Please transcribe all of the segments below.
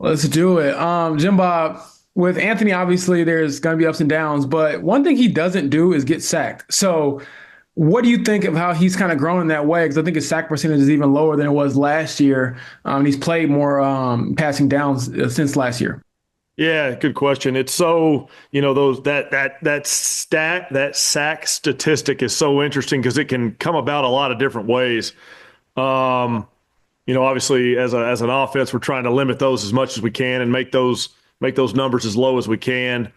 Let's do it. Jim Bob, with Anthony, obviously there's going to be ups and downs, but one thing he doesn't do is get sacked. So, what do you think of how he's kind of grown in that way? Because I think his sack percentage is even lower than it was last year. He's played more passing downs since last year. Yeah, good question. It's so, those that sack statistic is so interesting because it can come about a lot of different ways. Um, Obviously as an offense, we're trying to limit those as much as we can and make those numbers as low as we can.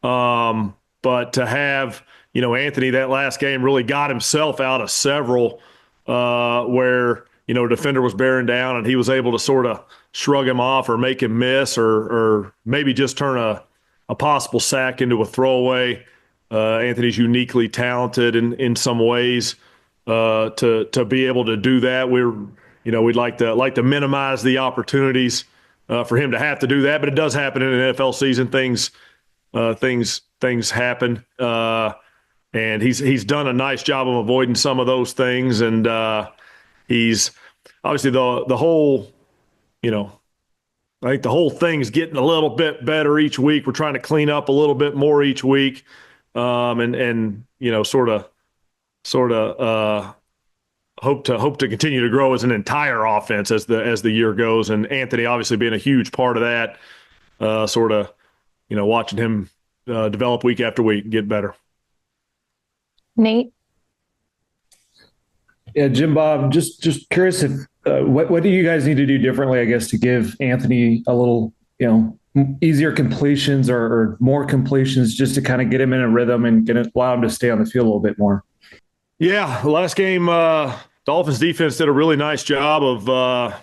But to have, Anthony that last game really got himself out of several where, a defender was bearing down and he was able to sort of shrug him off or make him miss or maybe just turn a possible sack into a throwaway. Anthony's uniquely talented in some ways to be able to do that. We'd like to minimize the opportunities for him to have to do that, but it does happen in an NFL season. Things happen, and he's done a nice job of avoiding some of those things. And he's obviously the whole, I think the whole thing's getting a little bit better each week. We're trying to clean up a little bit more each week, and sort of hope to continue to grow as an entire offense as the year goes. And Anthony obviously being a huge part of that, watching him develop week after week and get better. Nate? Yeah, Jim Bob, just curious if what do you guys need to do differently, I guess, to give Anthony a little, easier completions or more completions just to kind of get him in a rhythm and allow him to stay on the field a little bit more? Yeah, last game, Dolphins defense did a really nice job of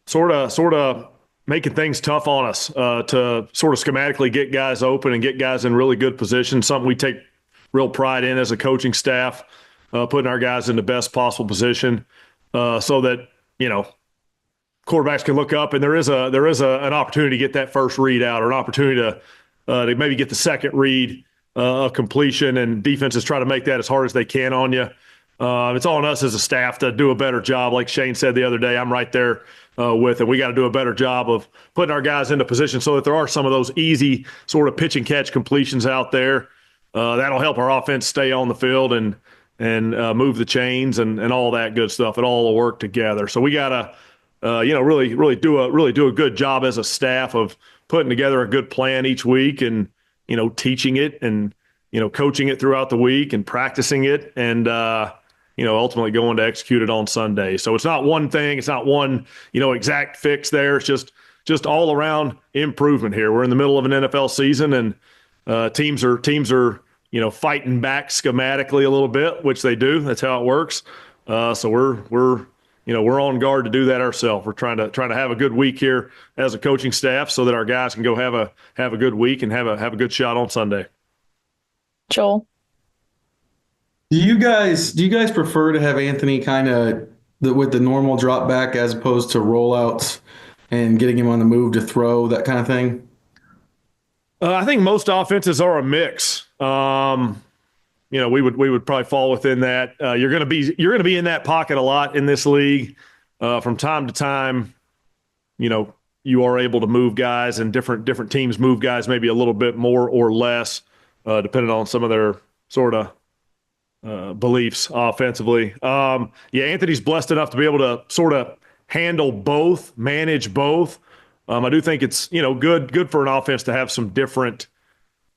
sort of making things tough on us to sort of schematically get guys open and get guys in really good position. Something we take real pride in as a coaching staff, putting our guys in the best possible position so that quarterbacks can look up and there is an opportunity to get that first read out or an opportunity to maybe get the second read completion, and defenses try to make that as hard as they can on you. It's on us as a staff to do a better job. Like Shane said the other day, I'm right there with it. We got to do a better job of putting our guys into position so that there are some of those easy sort of pitch and catch completions out there. That'll help our offense stay on the field and move the chains and all that good stuff. It all will work together. So we got to really do a good job as a staff of putting together a good plan each week and teaching it and coaching it throughout the week and practicing it and ultimately going to execute it on Sunday. So it's not one thing, it's not one exact fix there. It's just all around improvement here. We're in the middle of an NFL season and teams are fighting back schematically a little bit, which they do. That's how it works. So we're on guard to do that ourselves. We're trying to have a good week here as a coaching staff so that our guys can go have a good week and have a good shot on Sunday. Joel? Do you guys prefer to have Anthony kind of with the normal drop back as opposed to rollouts and getting him on the move to throw, that kind of thing? I think most offenses are a mix. We would probably fall within that. You're going to be in that pocket a lot in this league. From time to time, you are able to move guys, and different teams move guys maybe a little bit more or less, depending on some of their sort of beliefs offensively. Anthony's blessed enough to be able to sort of handle both, manage both. I do think it's good for an offense to have some different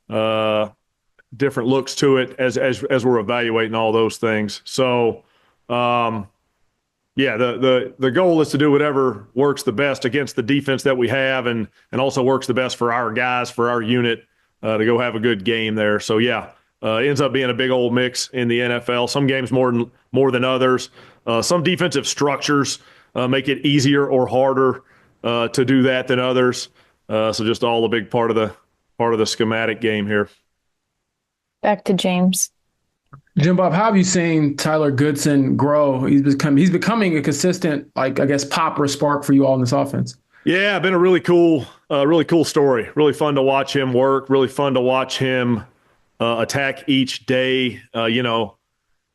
looks to it as we're evaluating all those things. So, the goal is to do whatever works the best against the defense that we have, and also works the best for our guys, for our unit, to go have a good game there. So it ends up being a big old mix in the NFL. Some games more than others. Some defensive structures make it easier or harder to do that than others. So just all a big part of the schematic game here. Back to James. Jim Bob, how have you seen Tyler Goodson grow? He's becoming a consistent, I guess, pop or spark for you all in this offense. Yeah, been a really cool story. Really fun to watch him work. Really fun to watch him attack each day.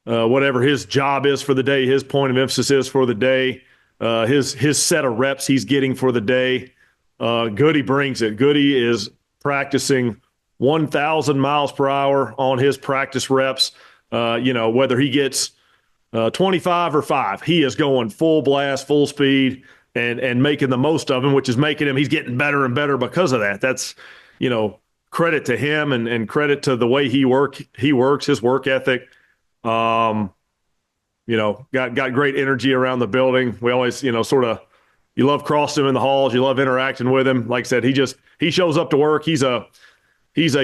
Whatever his job is for the day, his point of emphasis is for the day, his set of reps he's getting for the day. Goody brings it. Goody is practicing 1,000 miles per hour on his practice reps. Whether he gets 25 or 5, he is going full blast, full speed, and making the most of him, which is making he's getting better and better because of that. That's, credit to him and credit to the way he works, his work ethic. Got great energy around the building. We always, you love crossing him in the halls. You love interacting with him. Like I said, he shows up to work. He's a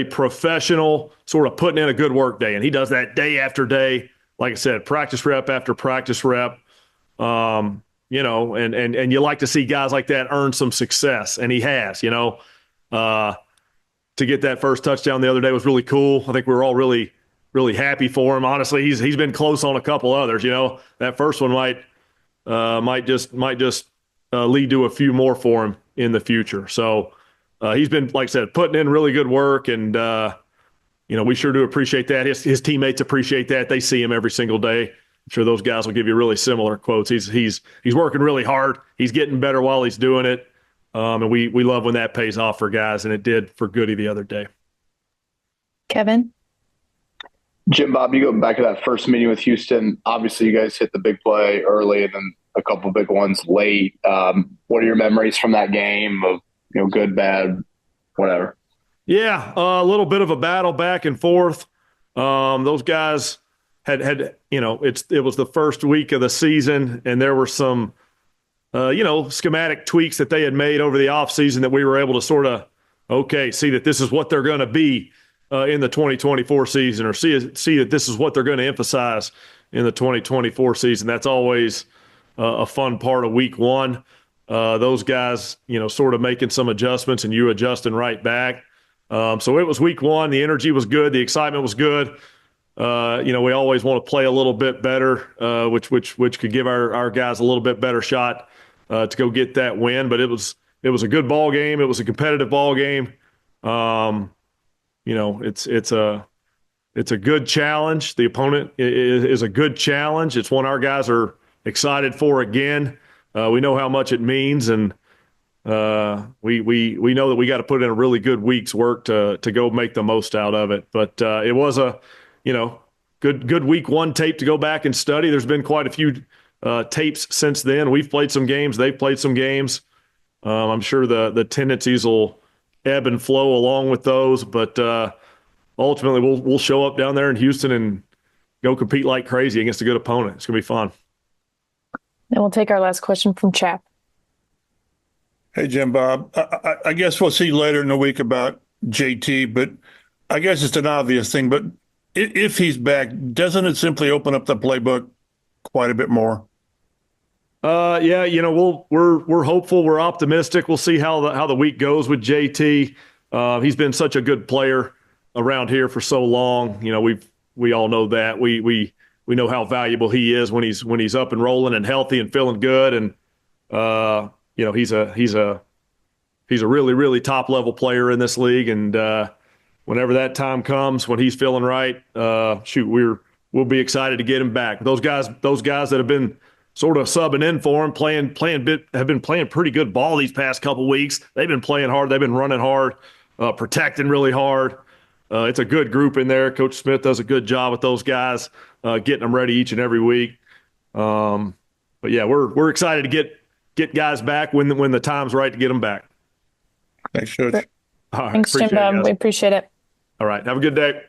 professional, sort of putting in a good work day, and he does that day after day. Like I said, practice rep after practice rep. And you like to see guys like that earn some success, and he has. To get that first touchdown the other day was really cool. I think we were all really, really happy for him. Honestly, he's been close on a couple others. That first one might just lead to a few more for him in the future. So he's been, like I said, putting in really good work, and we sure do appreciate that. His teammates appreciate that. They see him every single day. I'm sure those guys will give you really similar quotes. He's working really hard. He's getting better while he's doing it. And we love when that pays off for guys, and it did for Goody the other day. Kevin? Jim Bob, you go back to that first meeting with Houston. Obviously, you guys hit the big play early and then a couple big ones late. What are your memories from that game of, good, bad, whatever? Yeah, a little bit of a battle back and forth. Those guys had it was the first week of the season, and there were some schematic tweaks that they had made over the offseason that we were able to sort of, see that this is what they're going to be in the 2024 season, or see that this is what they're going to emphasize in the 2024 season. That's always a fun part of week one. Those guys, sort of making some adjustments and you adjusting right back. So it was week one. The energy was good. The excitement was good. We always want to play a little bit better, which could give our guys a little bit better shot to go get that win. But it was a good ball game. It was a competitive ball game. It's a good challenge. The opponent is a good challenge. It's one our guys are excited for again. We know how much it means, and we know that we got to put in a really good week's work to go make the most out of it. But it was a good week one tape to go back and study. There's been quite a few tapes since then. We've played some games. They've played some games. I'm sure the tendencies will ebb and flow along with those, but ultimately we'll show up down there in Houston and go compete like crazy against a good opponent. It's going to be fun. Then we'll take our last question from Chap. Hey, Jim Bob. I guess we'll see later in the week about JT, but I guess it's an obvious thing. But if he's back, doesn't it simply open up the playbook quite a bit more? Yeah, we're hopeful, we're optimistic. We'll see how the week goes with JT. He's been such a good player around here for so long. We all know that. We know how valuable he is when he's up and rolling and healthy and feeling good. And he's a really, really top level player in this league. And whenever that time comes, when he's feeling right, we'll be excited to get him back. Those guys that have been sort of subbing in for him, have been playing pretty good ball these past couple weeks. They've been playing hard. They've been running hard, protecting really hard. It's a good group in there. Coach Smith does a good job with those guys, getting them ready each and every week. But yeah, we're excited to get guys back when the time's right to get them back. Thanks, Coach. All right, Thanks, Jim Bob. We appreciate it. All right, have a good day.